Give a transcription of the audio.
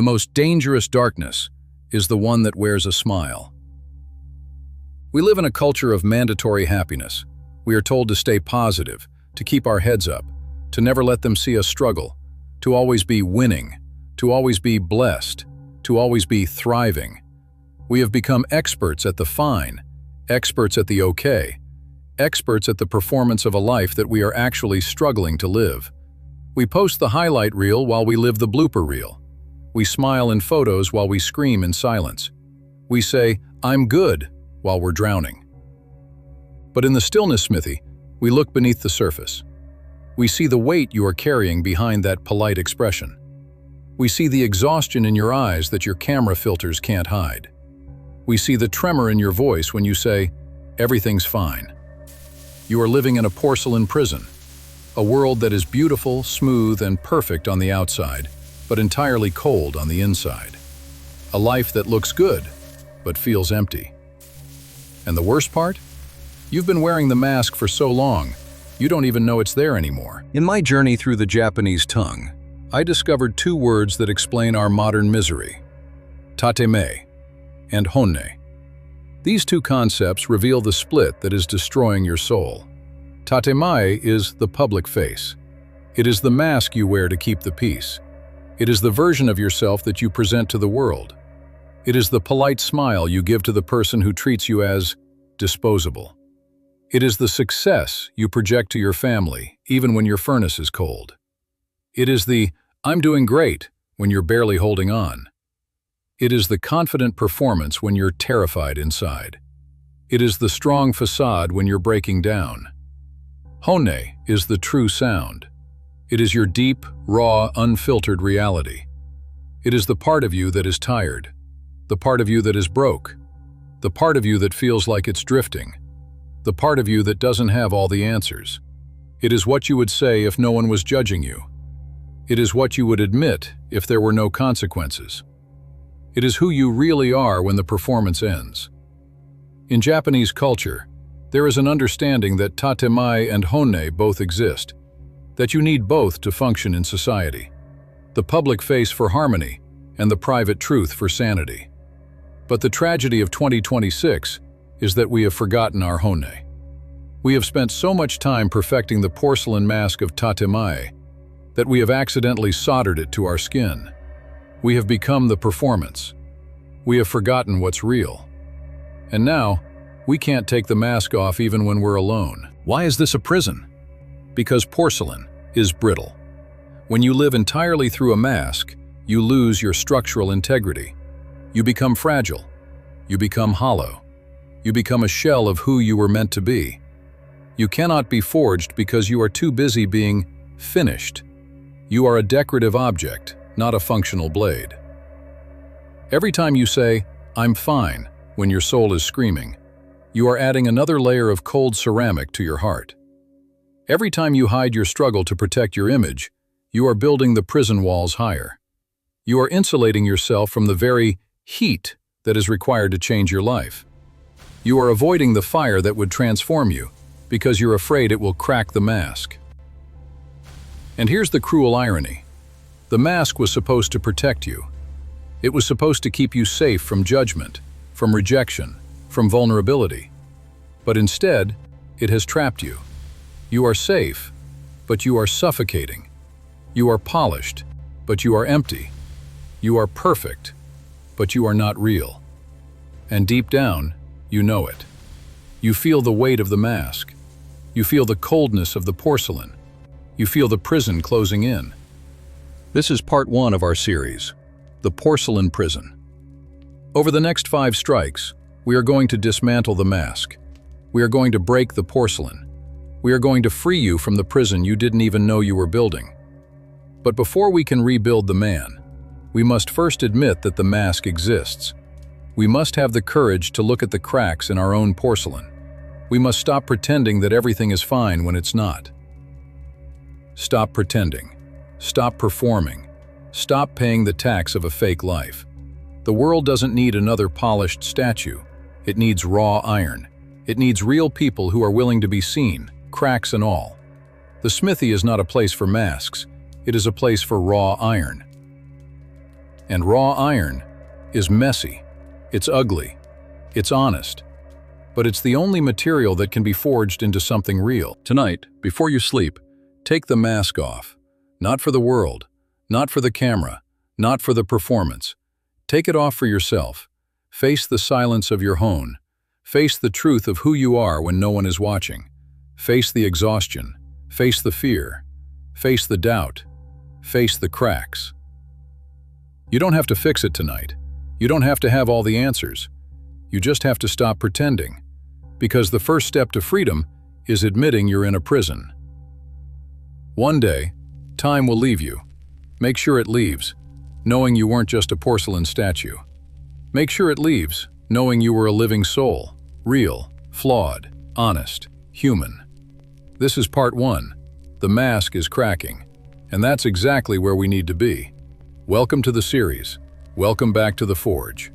The most dangerous darkness is the one that wears a smile. We live in a culture of mandatory happiness. We are told to stay positive, to keep our heads up, to never let them see us struggle, to always be winning, to always be blessed, to always be thriving. We have become experts at the fine, experts at the okay, experts at the performance of a life that we are actually struggling to live. We post the highlight reel while we live the blooper reel. We smile in photos while we scream in silence. We say, "I'm good," while we're drowning. But in the Stillness Smithy, we look beneath the surface. We see the weight you are carrying behind that polite expression. We see the exhaustion in your eyes that your camera filters can't hide. We see the tremor in your voice when you say, "Everything's fine." You are living in a porcelain prison, a world that is beautiful, smooth, and perfect on the outside, but entirely cold on the inside. A life that looks good, but feels empty. And the worst part? You've been wearing the mask for so long, you don't even know it's there anymore. In my journey through the Japanese tongue, I discovered two words that explain our modern misery: Tatemae and Honne. These two concepts reveal the split that is destroying your soul. Tatemae is the public face. It is the mask you wear to keep the peace. It is the version of yourself that you present to the world. It is the polite smile you give to the person who treats you as disposable. It is the success you project to your family, even when your furnace is cold. It is the "I'm doing great" when you're barely holding on. It is the confident performance when you're terrified inside. It is the strong facade when you're breaking down. Honne is the true sound. It is your deep, raw, unfiltered reality. It is the part of you that is tired, the part of you that is broke, the part of you that feels like it's drifting, the part of you that doesn't have all the answers. It is what you would say if no one was judging you. It is what you would admit if there were no consequences. It is who you really are when the performance ends. In Japanese culture, there is an understanding that Tatemae and Honne both exist, that you need both to function in society. The public face for harmony and the private truth for sanity. But the tragedy of 2026 is that we have forgotten our Honne. We have spent so much time perfecting the porcelain mask of Tatemae that we have accidentally soldered it to our skin. We have become the performance. We have forgotten what's real. And now, we can't take the mask off even when we're alone. Why is this a prison? Because porcelain is brittle. When you live entirely through a mask, you lose your structural integrity. You become fragile. You become hollow. You become a shell of who you were meant to be. You cannot be forged because you are too busy being finished. You are a decorative object, not a functional blade. Every time you say, "I'm fine," when your soul is screaming, you are adding another layer of cold ceramic to your heart. Every time you hide your struggle to protect your image, you are building the prison walls higher. You are insulating yourself from the very heat that is required to change your life. You are avoiding the fire that would transform you because you're afraid it will crack the mask. And here's the cruel irony. The mask was supposed to protect you. It was supposed to keep you safe from judgment, from rejection, from vulnerability. But instead, it has trapped you. You are safe, but you are suffocating. You are polished, but you are empty. You are perfect, but you are not real. And deep down, you know it. You feel the weight of the mask. You feel the coldness of the porcelain. You feel the prison closing in. This is part 1 of our series, The Porcelain Prison. Over the next 5 strikes, we are going to dismantle the mask. We are going to break the porcelain. We are going to free you from the prison you didn't even know you were building. But before we can rebuild the man, we must first admit that the mask exists. We must have the courage to look at the cracks in our own porcelain. We must stop pretending that everything is fine when it's not. Stop pretending. Stop performing. Stop paying the tax of a fake life. The world doesn't need another polished statue. It needs raw iron. It needs real people who are willing to be seen, cracks and all. The smithy is not a place for masks. It is a place for raw iron. And raw iron is messy, it's ugly, it's honest, but it's the only material that can be forged into something real. Tonight, before you sleep, take the mask off. Not for the world, not for the camera, not for the performance. Take it off for yourself. Face the silence of your Honne. Face the truth of who you are when no one is watching. Face the exhaustion. Face the fear. Face the doubt. Face the cracks. You don't have to fix it tonight. You don't have to have all the answers. You just have to stop pretending. Because the first step to freedom is admitting you're in a prison. One day, time will leave you. Make sure it leaves, knowing you weren't just a porcelain statue. Make sure it leaves, knowing you were a living soul, real, flawed, honest, human. This is part 1. The mask is cracking, and that's exactly where we need to be. Welcome to the series. Welcome back to the Forge.